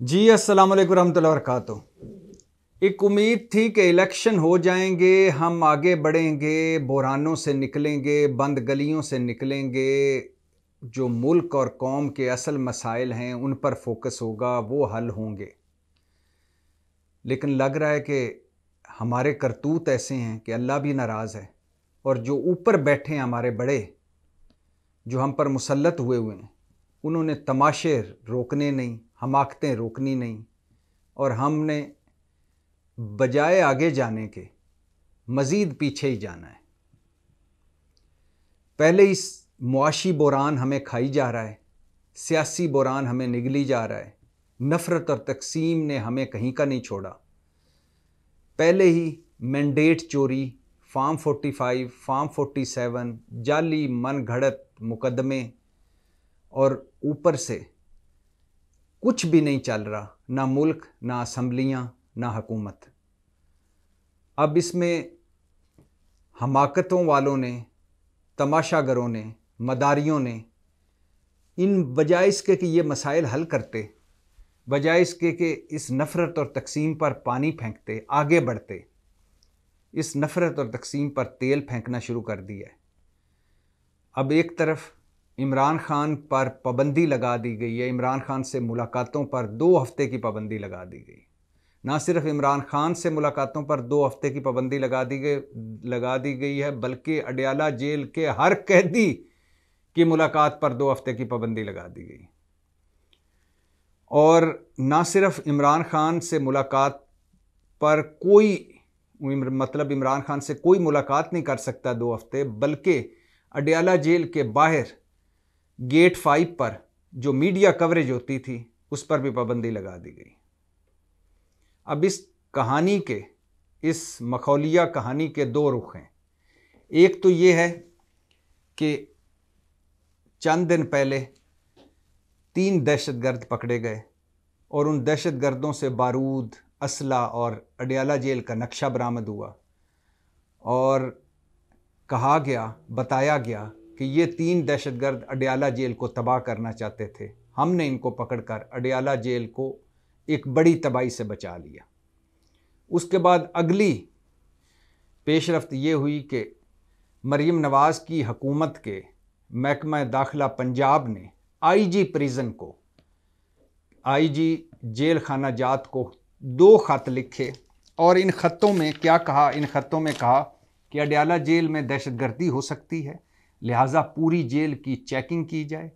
जी अस्सलाम वालेकुम रहमतुल्लाहि व बरकातुहू। एक उम्मीद थी कि इलेक्शन हो जाएंगे, हम आगे बढ़ेंगे, बुहरानों से निकलेंगे, बंद गलियों से निकलेंगे, जो मुल्क और कौम के असल मसाइल हैं उन पर फोकस होगा, वो हल होंगे। लेकिन लग रहा है कि हमारे करतूत ऐसे हैं कि अल्लाह भी नाराज़ है और जो ऊपर बैठे हैं हमारे बड़े, जो हम पर मुसल्लत हुए हैं, उन्होंने तमाशे रोकने नहीं, हमाकतें रोकनी नहीं, और हमने बजाय आगे जाने के मज़ीद पीछे ही जाना है। पहले इस मुआशी बुहरान हमें खाई जा रहा है, सियासी बुहरान हमें निगली जा रहा है, नफ़रत और तकसीम ने हमें कहीं का नहीं छोड़ा। पहले ही मैंडेट चोरी, फार्म 45, फार्म 47, जाली मन घड़त मुकदमे, और ऊपर से कुछ भी नहीं चल रहा, ना मुल्क, ना असम्बलियाँ, ना हुकूमत। अब इसमें हमाकतों वालों ने, तमाशागरों ने, मदारियों ने, इन बजाय इसके कि ये मसाइल हल करते, बजाय इसके कि इस नफ़रत और तकसीम पर पानी फेंकते, आगे बढ़ते, इस नफ़रत और तकसीम पर तेल फेंकना शुरू कर दिया है। अब एक तरफ इमरान खान पर पाबंदी लगा दी गई है, इमरान खान से मुलाकातों पर 2 हफ्ते की पाबंदी लगा दी गई। ना सिर्फ इमरान खान से मुलाकातों पर 2 हफ्ते की पाबंदी लगा दी गई है, बल्कि अडयाला जेल के हर कैदी की मुलाकात पर 2 हफ्ते की पाबंदी लगा दी गई। और ना सिर्फ इमरान खान से मुलाकात पर कोई, मतलब इमरान खान से कोई मुलाकात नहीं कर सकता 2 हफ्ते, बल्कि अडयाला जेल के बाहर गेट 5 पर जो मीडिया कवरेज होती थी उस पर भी पाबंदी लगा दी गई। अब इस कहानी के, इस मखौलिया कहानी के 2 रुख हैं। एक तो ये है कि चंद दिन पहले 3 दहशतगर्द पकड़े गए और उन दहशतगर्दों से बारूद, असला और अडयाला जेल का नक्शा बरामद हुआ, और कहा गया, बताया गया कि ये 3 दहशतगर्द अडयाला जेल को तबाह करना चाहते थे। हमने इनको पकड़कर अडयाला जेल को एक बड़ी तबाही से बचा लिया। उसके बाद अगली पेशरफ्त ये हुई कि मरीम नवाज़ की हुकूमत के महकमा दाखिला पंजाब ने आईजी प्रिजन को, आईजी जेल खाना जात को 2 खत लिखे, और इन खतों में क्या कहा? इन खतों में कहा कि अडयाला जेल में दहशतगर्दी हो सकती है, लिहाजा पूरी जेल की चेकिंग की जाए,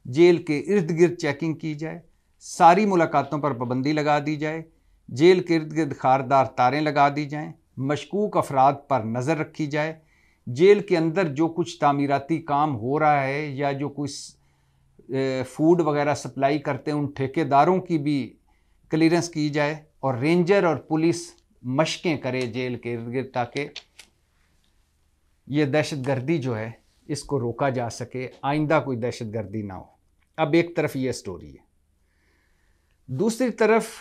जेल के इर्द गिर्द चेकिंग की जाए, सारी मुलाकातों पर पाबंदी लगा दी जाए, जेल के इर्द गिर्द खारदार तारें लगा दी जाएं, मशकूक अफराद पर नज़र रखी जाए, जेल के अंदर जो कुछ तामीराती काम हो रहा है या जो कुछ फूड वगैरह सप्लाई करते हैं उन ठेकेदारों की भी क्लियरेंस की जाए, और रेंजर और पुलिस मशकें करे जेल के इर्द गिर्द, ताकि ये दहशतगर्दी जो है इसको रोका जा सके, आइंदा कोई दहशतगर्दी ना हो। अब एक तरफ ये स्टोरी है, दूसरी तरफ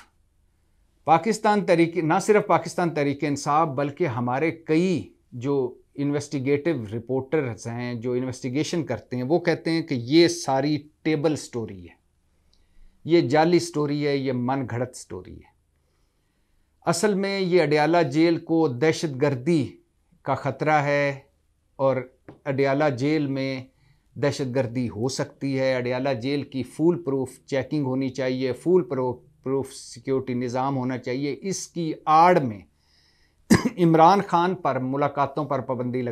पाकिस्तान तहरीक, ना सिर्फ पाकिस्तान तहरीक इंसाफ बल्कि हमारे कई जो इन्वेस्टिगेटिव रिपोर्टर्स हैं, जो इन्वेस्टिगेशन करते हैं, वो कहते हैं कि ये सारी टेबल स्टोरी है, ये जाली स्टोरी है, ये मन घड़त स्टोरी है। असल में ये अडयाला जेल को दहशतगर्दी का ख़तरा है, और अडयाला जेल में दहशतगर्दी हो सकती है। अडयाला जेल की फुल प्रूफ चेकिंग होनी चाहिए, फुल प्रूफ सिक्योरिटी निज़ाम होना चाहिए। इसकी आड़ में इमरान खान पर मुलाकातों पर पाबंदी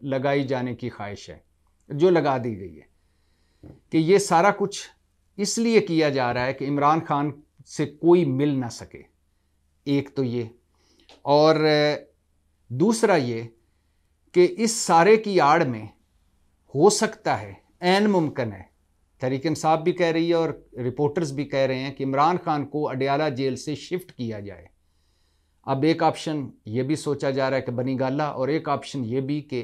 लगाई जाने की ख्वाहिश है, जो लगा दी गई है, कि ये सारा कुछ इसलिए किया जा रहा है कि इमरान खान से कोई मिल ना सके। एक तो ये, और दूसरा ये कि इस सारे की आड़ में हो सकता है, ऐन मुमकिन है, तहरीक इंसाफ भी कह रही है और रिपोर्टर्स भी कह रहे हैं कि इमरान खान को अडयाला जेल से शिफ्ट किया जाए। अब एक ऑप्शन ये भी सोचा जा रहा है कि बनी गाला, और एक ऑप्शन ये भी कि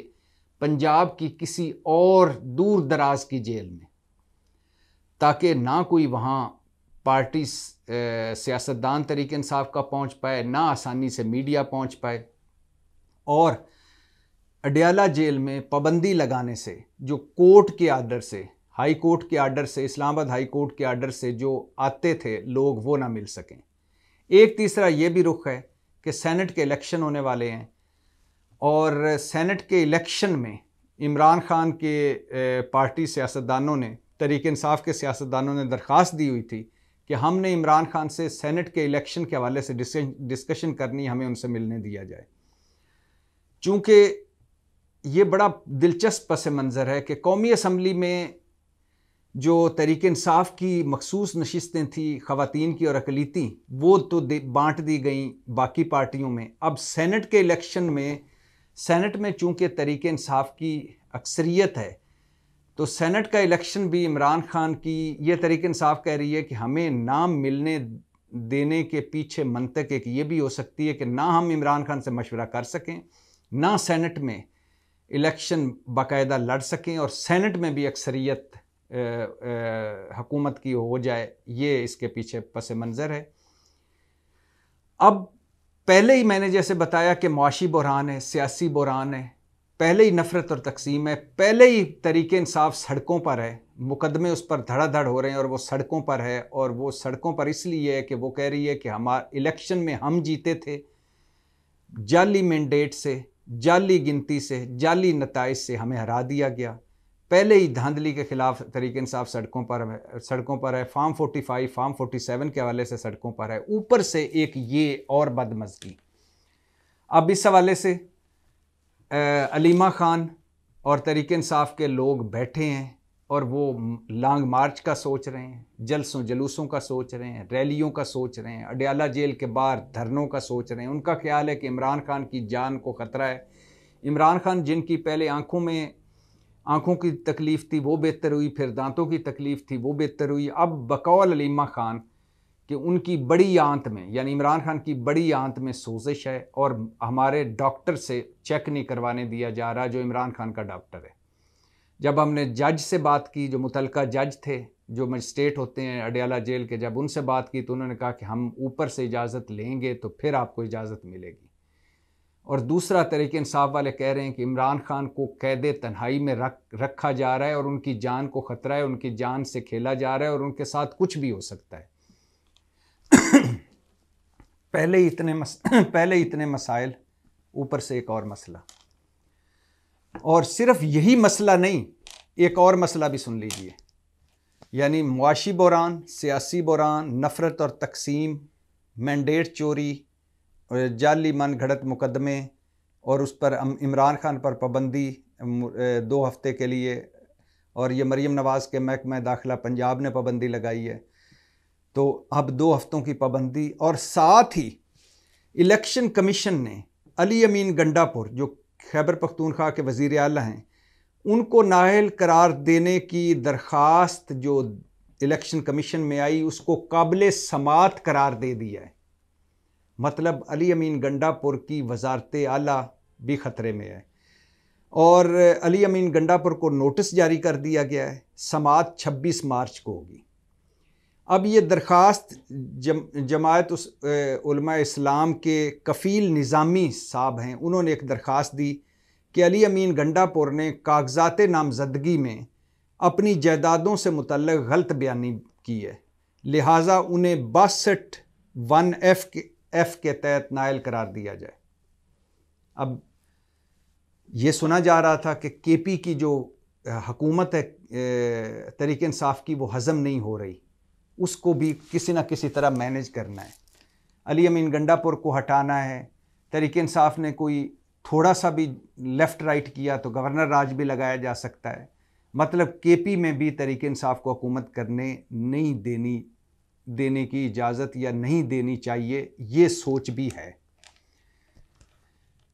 पंजाब की किसी और दूर दराज की जेल में, ताकि ना कोई वहाँ पार्टी सियासतदान तहरीक इंसाफ का पहुँच पाए, ना आसानी से मीडिया पहुँच पाए, और अडयाला जेल में पाबंदी लगाने से जो कोर्ट के आर्डर से हाई कोर्ट के आर्डर से, इस्लामाबाद हाई कोर्ट के आर्डर से जो आते थे लोग वो ना मिल सकें। एक तीसरा ये भी रुख है कि सेनेट के इलेक्शन होने वाले हैं और सेनेट के इलेक्शन में इमरान खान के पार्टी सियासतदानों ने, तहरीक इंसाफ के सियासतदानों ने दरख्वास्त दी हुई थी कि हमने इमरान खान से सेनेट के इलेक्शन के हवाले से डिस्कशन करनी, हमें उनसे मिलने दिया जाए। चूँकि ये बड़ा दिलचस्प पस मंज़र है कि कौमी असम्बली में जो तहरीक इंसाफ की मखसूस नशिस्तें थी ख़वातीन की और अक़लीती, वो तो बांट दी गई बाकी पार्टियों में। अब सेनेट के इलेक्शन में, सेनेट में चूँकि तहरीक इंसाफ की अक्सरियत है, तो सेनेट का इलेक्शन भी इमरान खान की, ये तहरीक इंसाफ कह रही है कि हमें नाम मिलने देने के पीछे मंतक एक ये भी हो सकती है कि ना हम इमरान खान से मशवरा कर सकें, ना सेनेट में इलेक्शन बाकायदा लड़ सकें और सेनेट में भी अक्सरियत हुकूमत की हो जाए। ये इसके पीछे पस मंज़र है। अब पहले ही मैंने जैसे बताया कि मुआशी बुरहान है, सियासी बुरहान है, पहले ही नफ़रत और तकसीम है, पहले ही तहरीक इंसाफ सड़कों पर है, मुकदमे उस पर धड़ाधड़ हो रहे हैं और वो सड़कों पर है। और वो सड़कों पर इसलिए है कि वो कह रही है कि हमारे इलेक्शन में हम जीते थे, जाली मैंडेट से, जाली गिनती से, जाली नताइज से हमें हरा दिया गया। पहले ही धांधली के ख़िलाफ़ तहरीक इंसाफ सड़कों पर है, फार्म 45, फार्म 47 के हवाले से सड़कों पर है। ऊपर से एक ये और बदमज़गी। अब इस हवाले से अलीमा खान और तहरीक इंसाफ के लोग बैठे हैं और वो लॉन्ग मार्च का सोच रहे हैं, जलसों जलूसों का सोच रहे हैं, रैलियों का सोच रहे हैं, अडयाला जेल के बाहर धरनों का सोच रहे हैं। उनका ख्याल है कि इमरान खान की जान को ख़तरा है। इमरान खान जिनकी पहले आँखों की तकलीफ़ थी वो बेहतर हुई, फिर दांतों की तकलीफ़ थी वो बेहतर हुई। अब बकौल अलीमा खान कि उनकी बड़ी आंत में, यानी इमरान खान की बड़ी आंत में सोजिश है और हमारे डॉक्टर से चेक नहीं करवाने दिया जा रहा जो इमरान खान का डॉक्टर है। जब हमने जज से बात की, जो मुतलका जज थे, जो मजिस्ट्रेट होते हैं अडयाला जेल के, जब उनसे बात की तो उन्होंने कहा कि हम ऊपर से इजाज़त लेंगे तो फिर आपको इजाज़त मिलेगी। और दूसरा तहरीक इंसाफ वाले कह रहे हैं कि इमरान खान को कैद तन्हाई में रखा जा रहा है और उनकी जान को ख़तरा है, उनकी जान से खेला जा रहा है और उनके साथ कुछ भी हो सकता है। पहले ही इतने मसाइल, ऊपर से एक और मसला। और सिर्फ यही मसला नहीं, एक और मसला भी सुन लीजिए, यानी मुआशी बुरहान, सियासी बुरहान, नफ़रत और तकसीम, मैंडेट चोरी, जाली मन घड़त मुकदमे और उस पर इमरान खान पर पाबंदी 2 हफ्ते के लिए, और ये मरीम नवाज़ के महकमा दाखिला पंजाब ने पाबंदी लगाई है, तो अब 2 हफ्तों की पाबंदी। और साथ ही इलेक्शन कमीशन ने अली अमीन गंडापुर, जो खैबर पख्तूनख्वा के वज़ीर आला हैं, उनको नाअहल करार देने की दरख्वास्त जो इलेक्शन कमीशन में आई उसको काबिल समात करार दे दिया है। मतलब अली अमीन गंडापुर की वज़ारत आला भी ख़तरे में है और अली अमीन गंडापुर को नोटिस जारी कर दिया गया है। समात 26 मार्च को होगी। अब ये दरख्वास्त जमायत उलमा इस्लाम के कफ़ील निज़ामी साहब हैं, उन्होंने एक दरख्वास्त दी कि अली अमीन गंडापुर ने कागज़ात नामज़दगी में अपनी जायदादों से मुतल्लिक़ गलत बयानी की है, लिहाजा उन्हें 62(1)(f) के तहत नाअहल करार दिया जाए। अब ये सुना जा रहा था कि केपी की जो हुकूमत है तहरीक इंसाफ की, वो हज़म नहीं हो रही, उसको भी किसी न किसी तरह मैनेज करना है। अली अमीन गंडापुर को हटाना है। तहरीक इंसाफ ने कोई थोड़ा सा भी लेफ़्ट राइट किया तो गवर्नर राज भी लगाया जा सकता है। मतलब केपी में भी तहरीक इंसाफ को हुकूमत करने नहीं देने की इजाज़त या नहीं देनी चाहिए, ये सोच भी है।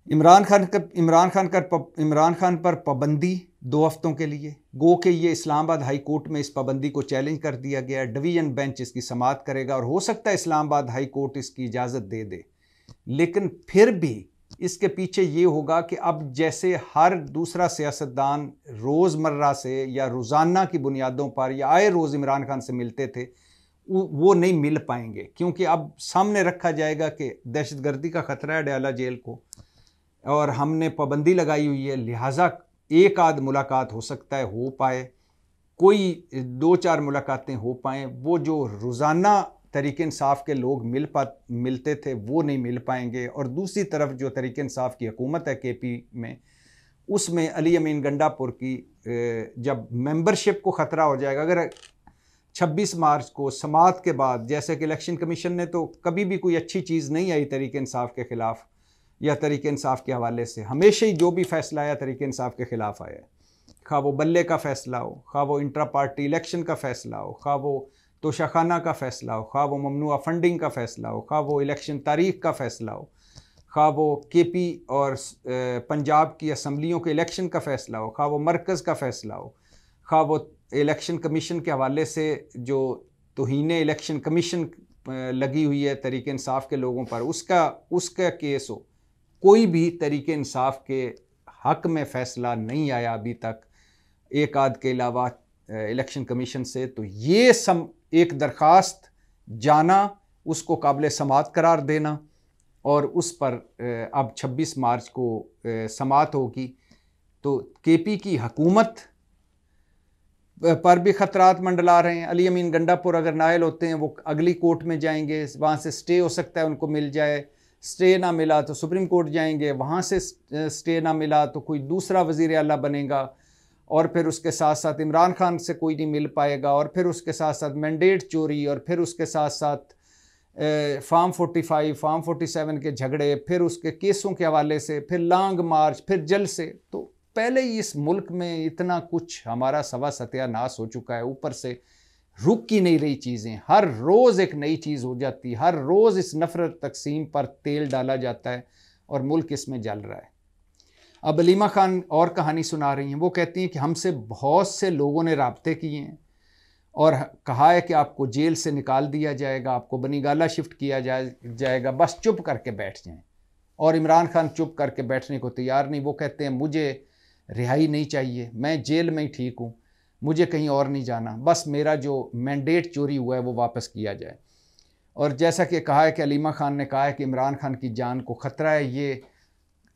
इमरान खान पर पाबंदी 2 हफ्तों के लिए, गो कि ये इस्लामाबाद हाई कोर्ट में इस पाबंदी को चैलेंज कर दिया गया है। डिवीज़न बेंच इसकी समाअत करेगा और हो सकता है इस्लामाबाद हाई कोर्ट इसकी इजाज़त दे दे, लेकिन फिर भी इसके पीछे ये होगा कि अब जैसे हर दूसरा सियासतदान रोज़मर्रा से या रोज़ाना की बुनियादों पर या आए रोज़ इमरान खान से मिलते थे, वो नहीं मिल पाएंगे, क्योंकि अब सामने रखा जाएगा कि दहशतगर्दी का ख़तरा है अडयाला जेल को और हमने पाबंदी लगाई हुई है, लिहाजा एक आध मुलाकात हो सकता है हो पाए। कोई 2-4 मुलाकातें हो पाएँ, वो जो रोज़ाना तहरीक इंसाफ के लोग मिलते थे वो नहीं मिल पाएंगे। और दूसरी तरफ जो तहरीक इंसाफ की हुकूमत है KP में, उसमें अली अमीन गंडापुर की जब मेंबरशिप को ख़तरा हो जाएगा, अगर 26 मार्च को समाअत के बाद, जैसे कि इलेक्शन कमीशन ने तो कभी भी कोई अच्छी चीज़ नहीं आई तहरीक इंसाफ के ख़िलाफ़ या तहरीक इंसाफ के हवाले से, हमेशा ही जो भी फैसला आया तहरीक इंसाफ के ख़िलाफ़ आया है। खा वो बल्ले का फ़ैसला हो, खा वो इंट्रा पार्टी इलेक्शन का फ़ैसला हो, खा वो तोशाखाना का फ़ैसला हो, खा वो ममनुआ फंडिंग का फ़ैसला हो, खा वो इलेक्शन तारीख का फ़ैसला हो, खा वो KP और पंजाब की असम्बलियों के इलेक्शन का फ़ैसला हो, खा वो मरकज़ का फ़ैसला हो, खा वो इलेक्शन कमीशन के हवाले से जो तौहीने इलेक्शन कमीशन लगी हुई है तहरीक इंसाफ के लोगों पर, उसका केस हो, कोई भी तहरीक इंसाफ के हक़ में फ़ैसला नहीं आया अभी तक, एक आध के अलावा इलेक्शन कमीशन से। तो ये एक दरख्वास्त जाना, उसको काबिल समाअत करार देना, और उस पर अब 26 मार्च को समाअत होगी। तो KP की हुकूमत पर भी ख़तरात मंडला रहे हैं। अली अमीन गंडापुर अगर नायल होते हैं, वो अगली कोर्ट में जाएंगे, वहाँ से स्टे हो सकता है उनको मिल जाए, स्टे ना मिला तो सुप्रीम कोर्ट जाएंगे, वहाँ से स्टे ना मिला तो कोई दूसरा वज़ीर आला बनेगा, और फिर उसके साथ साथ इमरान खान से कोई नहीं मिल पाएगा, और फिर उसके साथ साथ मैंडेट चोरी, और फिर उसके साथ साथ फार्म 45, फार्म 47 के झगड़े, फिर उसके केसों के हवाले से, फिर लॉन्ग मार्च, फिर जलसे। तो पहले ही इस मुल्क में इतना कुछ हमारा सवा सत्यानाश हो चुका है, ऊपर से रुक ही नहीं रही चीज़ें, हर रोज़ एक नई चीज़ हो जाती है, हर रोज़ इस नफ़रत तकसीम पर तेल डाला जाता है और मुल्क इसमें जल रहा है। अब अलीमा खान और कहानी सुना रही हैं, वो कहती हैं कि हमसे बहुत से लोगों ने राब्ते किए हैं और कहा है कि आपको जेल से निकाल दिया जाएगा, आपको बनीगाला शिफ्ट किया जाएगा, बस चुप करके बैठ जाएं। और इमरान खान चुप करके बैठने को तैयार नहीं। वो कहते हैं मुझे रिहाई नहीं चाहिए, मैं जेल में ही ठीक हूँ, मुझे कहीं और नहीं जाना, बस मेरा जो मैंडेट चोरी हुआ है वो वापस किया जाए। और जैसा कि कहा है कि अलीमा खान ने कहा है कि इमरान खान की जान को ख़तरा है, ये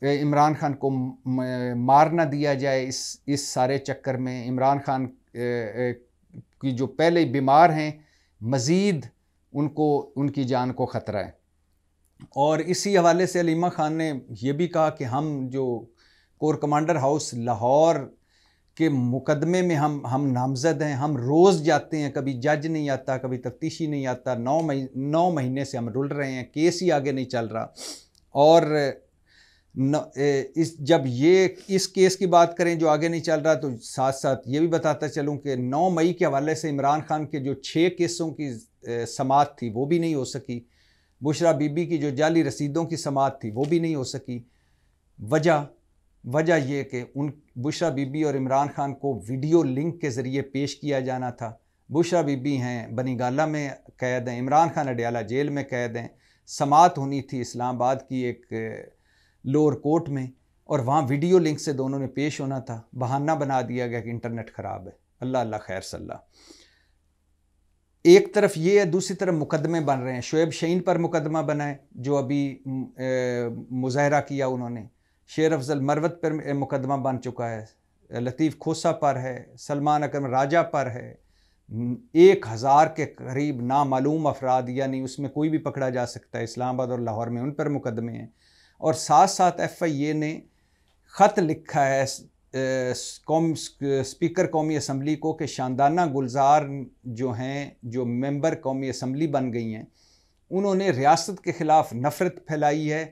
इमरान खान को मार ना दिया जाए इस सारे चक्कर में। इमरान खान कि जो पहले बीमार हैं, मज़ीद उनको उनकी जान को ख़तरा है। और इसी हवाले से अलीमा खान ने यह भी कहा कि हम जो कोर कमांडर हाउस लाहौर के मुकदमे में हम नामज़द हैं, हम रोज़ जाते हैं, कभी जज नहीं आता, कभी तफ्तीशी नहीं आता, 9 महीने से हम रुल रहे हैं, केस ही आगे नहीं चल रहा। और जब इस केस की बात करें जो आगे नहीं चल रहा, तो साथ साथ ये भी बताता चलूं कि 9 मई के हवाले से इमरान खान के जो 6 केसों की समाअत थी वो भी नहीं हो सकी। बुशरा बीबी की जो जाली रसीदों की समाअत थी वो भी नहीं हो सकी। वजह यह कि बुशरा बीबी और इमरान खान को वीडियो लिंक के ज़रिए पेश किया जाना था। बुशरा बीबी हैं बनीगाला में कैद हैं, इमरान खान अडियाला जेल में कैद हैं। समाअत होनी थी इस्लामाबाद की एक लोअर कोर्ट में, और वहाँ वीडियो लिंक से दोनों ने पेश होना था। बहाना बना दिया गया कि इंटरनेट ख़राब है। अल्लाह अल्लाह खैर सल्ला। एक तरफ ये है, दूसरी तरफ मुकदमे बन रहे हैं। शुएब शहीन पर मुकदमा बना है जो अभी मुजाहरा किया उन्होंने, शेर अफजल मरवत पर मुकदमा बन चुका है, लतीफ़ खोसा पर है, सलमान अकरम राजा पर है, 1000 के करीब नामालूम अफराद, यानी उसमें कोई भी पकड़ा जा सकता है, इस्लामाबाद और लाहौर में उन पर मुकदमे हैं। और साथ साथ FIA ने ख़त लिखा है स्पीकर कौमी असम्बली को कि शानदाना गुलजार जो हैं, जो मेंबर कौमी असम्बली बन गई हैं, उन्होंने रियासत के ख़िलाफ़ नफ़रत फैलाई है,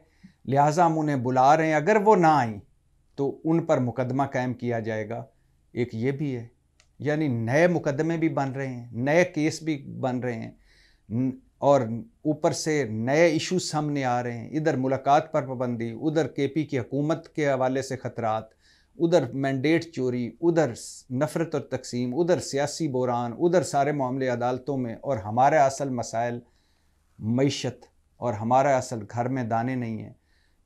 लिहाजा हम उन्हें बुला रहे हैं, अगर वो ना आई तो उन पर मुकदमा कायम किया जाएगा। एक ये भी है, यानी नए मुकदमे भी बन रहे हैं, नए केस भी बन रहे हैं, और ऊपर से नए इशूज़ सामने आ रहे हैं। इधर मुलाकात पर पाबंदी, उधर KP की हुकूमत के हवाले से ख़तरात, उधर मैंडेट चोरी, उधर नफ़रत और तकसीम, उधर सियासी बहरान, उधर सारे मामले अदालतों में, और हमारे असल मसाइल मईशत, और हमारा असल घर में दाने नहीं हैं,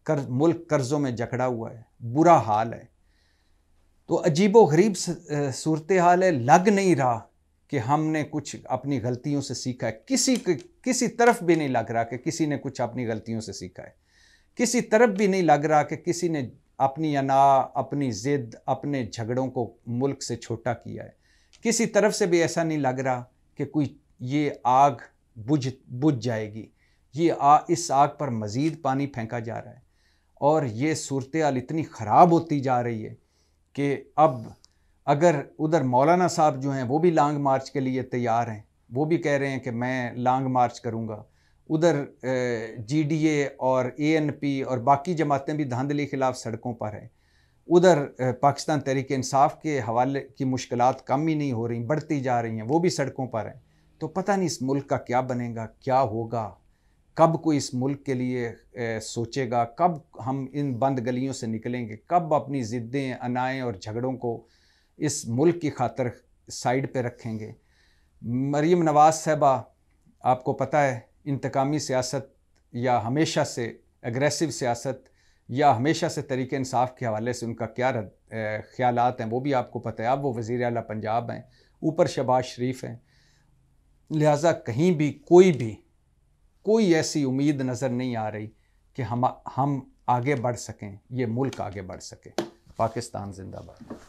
मुल्क कर्ज़ों में जकड़ा हुआ है, बुरा हाल है। तो अजीबो गरीब सूरत हाल है। लग नहीं रहा कि हमने कुछ अपनी गलतियों से सीखा है। किसी तरफ भी नहीं लग रहा कि किसी ने कुछ अपनी गलतियों से सीखा है। किसी तरफ भी नहीं लग रहा कि किसी ने अपनी अना, अपनी ज़िद, अपने झगड़ों को मुल्क से छोटा किया है। किसी तरफ से भी ऐसा नहीं लग रहा कि कोई ये आग बुझ जाएगी। इस आग पर मज़ीद पानी फेंका जा रहा है और ये सूरत हाल इतनी ख़राब होती जा रही है कि अब अगर उधर मौलाना साहब जो हैं वो भी लॉन्ग मार्च के लिए तैयार हैं, वो भी कह रहे हैं कि मैं लॉन्ग मार्च करूँगा, उधर GDA और ANP और बाकी जमातें भी धांधली खिलाफ सड़कों पर हैं, उधर पाकिस्तान तहरीक इंसाफ के हवाले की मुश्किलात कम ही नहीं हो रही, बढ़ती जा रही हैं, वो भी सड़कों पर हैं। तो पता नहीं इस मुल्क का क्या बनेगा, क्या होगा, कब कोई इस मुल्क के लिए सोचेगा, कब हम इन बंद गलियों से निकलेंगे, कब अपनी ज़िद्दें, अनाएँ और झगड़ों को इस मुल्क की खातर साइड पे रखेंगे। मरीम नवाज़ साहबा, आपको पता है इंतकामी सियासत या हमेशा से एग्रेसिव सियासत या हमेशा से तरीके इंसाफ के हवाले से उनका क्या ख्यालात हैं वो भी आपको पता है। अब वो वज़ीर आला पंजाब हैं, ऊपर शहबाज शरीफ हैं, लिहाजा कहीं भी कोई ऐसी उम्मीद नज़र नहीं आ रही कि हम आगे बढ़ सकें, ये मुल्क आगे बढ़ सके। पाकिस्तान जिंदाबाद।